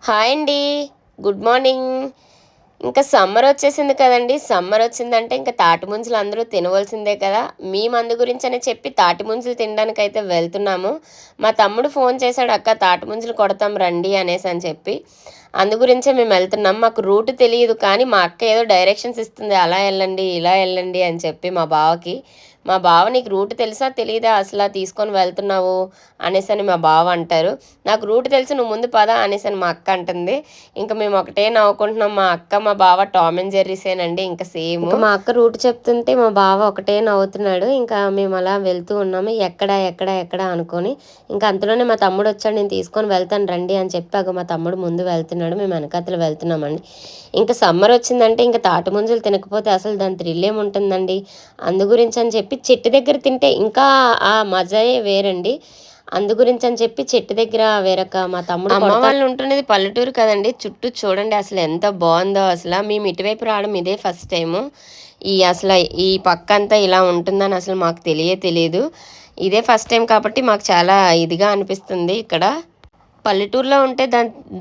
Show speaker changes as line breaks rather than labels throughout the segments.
Hi అండి. Good morning. ఇంకా summer వచ్చేసింది కదండీ! సమ్మర్ వచ్చిందంటే ఇంక తాటి ముంజలు అందరూ తినవలసిందే కదా! మేము అందు గురించనే చెప్పి తాటి ముంజలు తినడానికైతే వెళ్తున్నాము. మా తమ్ముడు ఫోన్ చేశాడు, "అక్క తాటి ముంజలు కొడతాం రండి" అనేసని చెప్పి. అందు గురించే మేమెళ్తున్నాం. మాకు రూట్ తెలీదు కానీ మా అక్క ఏదో డైరెక్షన్స్ ఇస్తుంది. అలా ఎళ్ళండి, ఇలా ఎళ్ళండి అని చెప్పి మా బావకి. మా బావ, "నీకు రూట్ తెలుసా? తెలీదా అసలా తీసుకొని వెళ్తున్నావు" అనేసని మా బావ అంటారు. "నాకు రూట్ తెలుసు, నువ్వు ముందు పద" అనేసని మా అక్క అంటుంది. ఇంక మేము ఒకటే నవ్వుకుంటున్నాం. మా అక్క, మా బావ టామ్ అండ్ జెర్రీసేనండి ఇంక సేము. ఇంక మా అక్క రూట్ చెప్తుంటే మా బావ ఒకటే నవ్వుతున్నాడు. ఇంకా మేము అలా వెళ్తూ ఉన్నాము. ఎక్కడ, ఎక్కడ, ఎక్కడ అనుకోని. ఇంక అంతలోనే మా తమ్ముడు వచ్చాడు. "నేను తీసుకొని వెళ్తాను రండి" అని చెప్పి అగో మా తమ్ముడు ముందు వెళ్తున్నాడు. మేము వెనకాతల వెళ్తున్నామండి. ఇంక సమ్మర్ వచ్చిందంటే ఇంక తాటి ముంజలు తినకపోతే అసలు దాని థ్రిల్ ఏముంటుందండి. అందు గురించి అని చెప్పి చెట్టు దగ్గర తింటే ఇంకా ఆ మజాయే వేరండి. అందు గురించి అని చెప్పి చెట్టు దగ్గర వేరొక మా తమ్ముడు అమ్మ వాళ్ళు ఉంటున్నది పల్లెటూరు కదండి. చుట్టూ చూడండి అసలు ఎంత బాగుందో అసలు. మేము ఇటువైపు రావడం ఇదే ఫస్ట్ టైము. అసలు ఈ పక్కంతా ఇలా ఉంటుందని అసలు మాకు తెలియదు. ఇదే ఫస్ట్ టైం కాబట్టి మాకు చాలా ఇదిగా అనిపిస్తుంది ఇక్కడ. పల్లెటూరులో ఉంటే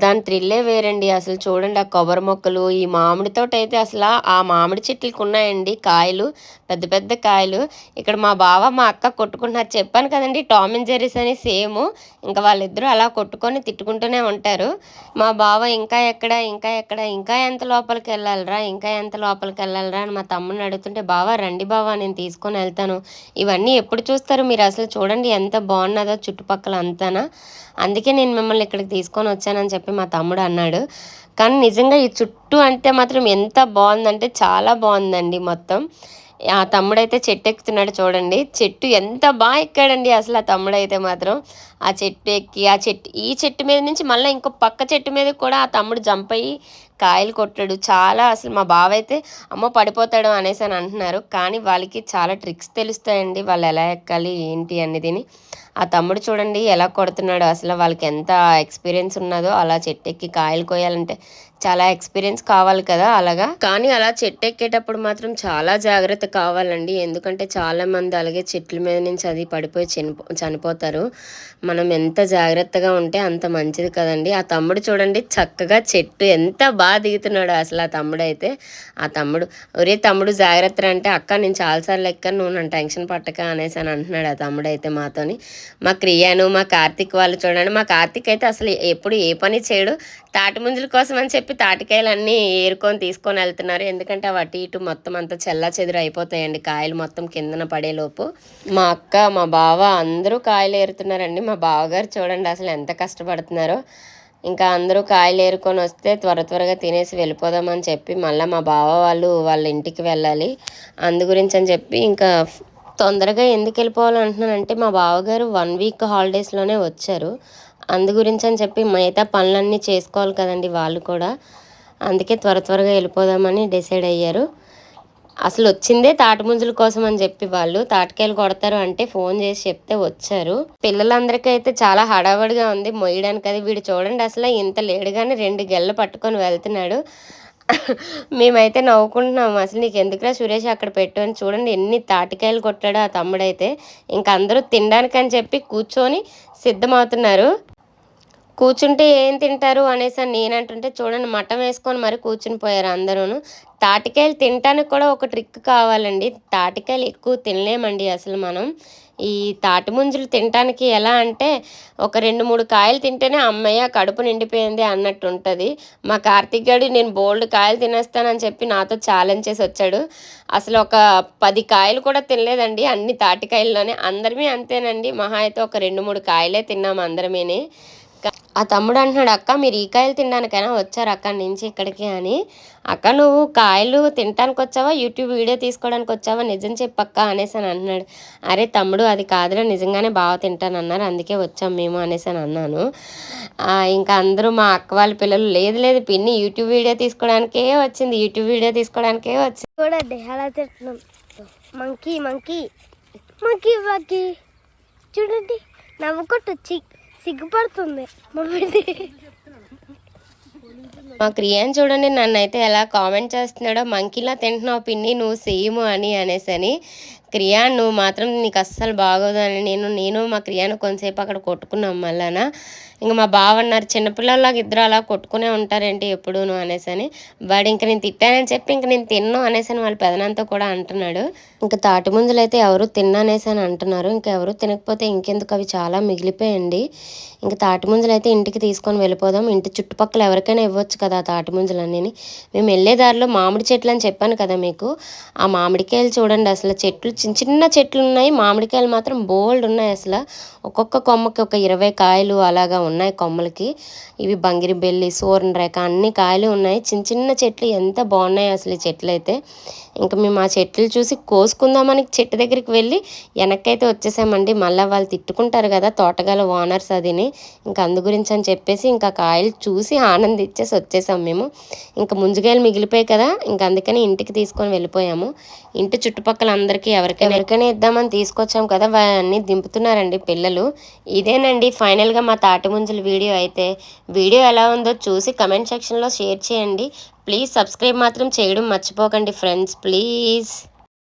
దాని థ్రిల్లే వేరండి. అసలు చూడండి ఆ కొబ్బరి మొక్కలు, ఈ మామిడి తోటైతే అసల ఆ మామిడి చెట్లకి ఉన్నాయండి కాయలు, పెద్ద పెద్ద కాయలు. ఇక్కడ మా బావ, మా అక్క కొట్టుకుంటున్నారు. చెప్పాను కదండీ టామ్ అండ్ జెర్రీస్ అని సేము. ఇంక వాళ్ళిద్దరూ అలా కొట్టుకొని తిట్టుకుంటూనే ఉంటారు. మా బావ, "ఇంకా ఎక్కడ, ఇంకా ఎక్కడ, ఇంకా ఎంత లోపలికెళ్ళాలిరా, ఇంకా ఎంత లోపలికెళ్ళాలిరా" అని మా తమ్ముడిని అడుగుతుంటే, "బావ రండి బావ నేను తీసుకొని వెళ్తాను. ఇవన్నీ ఎప్పుడు చూస్తారు మీరు, అసలు చూడండి ఎంత బాగున్నదో చుట్టుపక్కల అంతానా. అందుకే నేను మిమ్మల్ని ఇక్కడికి తీసుకొని వచ్చానని" చెప్పి మా తమ్ముడు అన్నాడు. కానీ నిజంగా ఈ చుట్టూ అంటే మాత్రం ఎంత బాగుందంటే చాలా బాగుందండి మొత్తం. ఆ తమ్ముడైతే చెట్టు ఎక్కుతున్నాడు చూడండి. చెట్టు ఎంత బాగా ఎక్కాడండి అసలు ఆ తమ్ముడైతే మాత్రం. ఆ చెట్టు ఎక్కి ఈ చెట్టు మీద నుంచి మళ్ళీ ఇంకో పక్క చెట్టు మీద కూడా ఆ తమ్ముడు జంప్ అయ్యి కాయలు కొట్టాడు. చాలా అసలు మా బావ అయితే అమ్మో పడిపోతాడు అనేసి అని అంటున్నారు. కానీ వాళ్ళకి చాలా ట్రిక్స్ తెలుస్తాయండి. వాళ్ళు ఎలా ఎక్కాలి ఏంటి అనేదిని. ఆ తమ్ముడు చూడండి ఎలా కొడుతున్నాడో, అసలు వాళ్ళకి ఎంత ఎక్స్పీరియన్స్ ఉన్నదో అలా చెట్టెక్కి కాయలు కోయాలంటే చాలా ఎక్స్పీరియన్స్ కావాలి కదా అలాగా. కానీ అలా చెట్టు ఎక్కేటప్పుడు మాత్రం చాలా జాగ్రత్త కావాలండి. ఎందుకంటే చాలా మంది అలాగే చెట్ల మీద నుంచి అది పడిపోయి చనిపోతారు. మనం ఎంత జాగ్రత్తగా ఉంటే అంత మంచిది కదండి. ఆ తమ్ముడు చూడండి చక్కగా చెట్టు ఎంత బాగా దిగుతున్నాడో అసలు ఆ తమ్ముడైతే. ఆ తమ్ముడు, "ఒరే తమ్ముడు జాగ్రత్త" అంటే, "అక్క నేను చాలాసార్లు ఎక్కాను, నువ్వు నన్ను టెన్షన్ పట్టక" అనేసి అని అంటున్నాడు ఆ తమ్ముడైతే మాతోని. మా క్రియాను, మా కార్తీక్ వాళ్ళు చూడండి. మా కార్తీక్ అయితే అసలు ఎప్పుడు ఏ పని చేయడు. తాటి ముంజల కోసం అని చెప్పి తాటికాయలన్నీ ఏరుకొని తీసుకొని వెళ్తున్నారు. ఎందుకంటే అవి అటు ఇటు మొత్తం అంతా చెల్లాచెదురు అయిపోతాయండి కాయలు మొత్తం కిందన పడేలోపు. మా అక్క, మా బావ అందరూ కాయలు ఏరుతున్నారండి. మా బావగారు చూడండి అసలు ఎంత కష్టపడుతున్నారో. ఇంకా అందరూ కాయలు ఏరుకొని వస్తే త్వరగా తినేసి వెళ్ళిపోదామని చెప్పి మళ్ళీ మా బావ వాళ్ళు వాళ్ళ ఇంటికి వెళ్ళాలి. అందు గురించి అని చెప్పి ఇంకా తొందరగా ఎందుకు వెళ్ళిపోవాలంటున్నానంటే మా బావగారు 1 వీక్ హాలిడేస్లోనే వచ్చారు. అందు గురించి అని చెప్పి మిగతా పనులన్నీ చేసుకోవాలి కదండి వాళ్ళు కూడా. అందుకే త్వరగా వెళ్ళిపోదామని డిసైడ్ అయ్యారు. అసలు వచ్చిందే తాటి ముంజల కోసం అని చెప్పి వాళ్ళు తాటికాయలు కొడతారు అంటే ఫోన్ చేసి చెప్తే వచ్చారు. పిల్లలందరికీ అయితే చాలా హడావడిగా ఉంది మొయ్యడానికి. అది వీడు చూడండి అసలు ఇంత లేడుగానే 2 గెలలు పట్టుకొని వెళ్తున్నాడు. మేమైతే నవ్వుకుంటున్నాము. "అసలు నీకు ఎందుకురా సురేష్ అక్కడ పెట్టు" అని. చూడండి ఎన్ని తాటికాయలు కొట్టాడో ఆ తమ్ముడైతే. ఇంక అందరూ తినడానికని చెప్పి కూర్చొని సిద్ధమవుతున్నారు. కూర్చుంటే ఏం తింటారు అనేసని నేనంటుంటే చూడండి మటం వేసుకొని మరి కూర్చుని పోయారు అందరూను. తాటికాయలు తినటానికి కూడా ఒక ట్రిక్ కావాలండి. తాటికాయలు ఎక్కువ తినలేమండి అసలు మనం. ఈ తాటి ముంజలు తినటానికి ఎలా అంటే ఒక 2, 3 కాయలు తింటేనే హమ్మయ్య కడుపు నిండిపోయింది అన్నట్టు ఉంటది. మా కార్తీక్ గాడు నేను బోలెడు కాయలు తినేస్తానని చెప్పి నాతో ఛాలెంజ్ చేసి వచ్చాడు. అసలు ఒక 10 కాయలు కూడా తినలేదండి అన్ని తాటికాయల్లోనే. అందరమీ అంతేనండి. మహా అయితే ఒక 2, 3 కాయలే తిన్నాము అందరమీని. ఆ తమ్ముడు అంటున్నాడు, "అక్క మీరు ఈ కాయలు తినడానికైనా వచ్చారు అక్కడి నుంచి ఇక్కడికి" అని. "అక్క నువ్వు కాయలు తినటానికి వచ్చావా, యూట్యూబ్ వీడియో తీసుకోవడానికి వచ్చావా, నిజం చెప్పక్క" అనేసి అని అంటున్నాడు. "అరే తమ్ముడు అది కాదురా, నిజంగానే బాగా తింటానన్నారు అందుకే వచ్చాం మేము" అనేసి అని అన్నాను. ఇంకా అందరూ మా అక్క వాళ్ళ పిల్లలు, "లేదు లేదు పిన్ని యూట్యూబ్ వీడియో తీసుకోవడానికే వచ్చింది, యూట్యూబ్ వీడియో తీసుకోవడానికే వచ్చింది"
చూడండి ఎలా తింటున్నాం. మంకీ మంకీ మంకీ మంకీ చూడండి నవ్వుకుంటూ సిగ్గుపడుతుంది మమ్మల్ని.
మా క్రియాన్ చూడండి నన్నైతే ఎలా కామెంట్ చేస్తున్నాడో, "మంకీలా తింటున్నావు పిన్ని నువ్వు సేమ్" అనేసని. క్రియాన్ నువ్వు మాత్రం నీకు అస్సలు బాగోదు అని నేను మా క్రియాను కొంతసేపు అక్కడ కొట్టుకున్నాం మళ్ళానా. ఇంక మా బావ అన్నారు, చిన్నపిల్లలాగా ఇద్దరు అలా కొట్టుకునే ఉంటారేంటి ఎప్పుడూను అనేసి అని. వాడు ఇంక నేను తిట్టానని చెప్పి ఇంక నేను తిన్ను అనేసి అని వాళ్ళ పెదనాన్నతో కూడా అంటున్నాడు. ఇంకా తాటి ముంజలు అయితే ఎవరు తిన్ననేసి అని అంటున్నారు. ఇంకా ఎవరు తినకపోతే ఇంకెందుకు, అవి చాలా మిగిలిపోయండి. ఇంకా తాటి ముంజలు అయితే ఇంటికి తీసుకొని వెళ్ళిపోదాం. ఇంటి చుట్టుపక్కల ఎవరికైనా ఇవ్వచ్చు కదా ఆ తాటి ముంజలన్నీ. మేము వెళ్ళే దారిలో మామిడి చెట్లు అని చెప్పాను కదా మీకు, ఆ మామిడికాయలు చూడండి అసలు చెట్లు చిన్న చిన్న చెట్లు ఉన్నాయి, మామిడికాయలు మాత్రం బోల్డ్ ఉన్నాయి అసలు. ఒక్కొక్క కొమ్మకి ఒక 20 కాయలు అలాగా ఉన్నాయి కొమ్మలకి. ఇవి బంగిరిబెల్లి, సూరనరేఖ అన్ని కాయలు ఉన్నాయి. చిన్న చిన్న చెట్లు ఎంత బాగున్నాయి అసలు ఈ చెట్లు అయితే. ఇంకా మేము ఆ చెట్లు చూసి కోసుకుందామని చెట్టు దగ్గరికి వెళ్ళి వెనక్కైతే వచ్చేసామండి. మళ్ళీ వాళ్ళు తిట్టుకుంటారు కదా తోటగల ఓనర్స్ అదిని, ఇంకా అందు గురించి అని చెప్పేసి ఇంకా కాయలు చూసి ఆనందించేసి వచ్చేసాం మేము. ఇంకా ముంజుగాయలు మిగిలిపోయాయి కదా, ఇంకా అందుకని ఇంటికి తీసుకొని వెళ్ళిపోయాము. ఇంటి చుట్టుపక్కల అందరికీ ఎవరికైనా ఇద్దామని తీసుకొచ్చాం కదా, అన్నీ దింపుతున్నారండి పిల్లలు. ఇదేనండి ఫైనల్గా మా తాటి ముంజల వీడియో అయితే. వీడియో ఎలా ఉందో చూసి కమెంట్ సెక్షన్లో షేర్ చేయండి. ప్లీజ్ సబ్స్క్రైబ్ మాత్రం చేయడం మర్చిపోకండి ఫ్రెండ్స్, ప్లీజ్.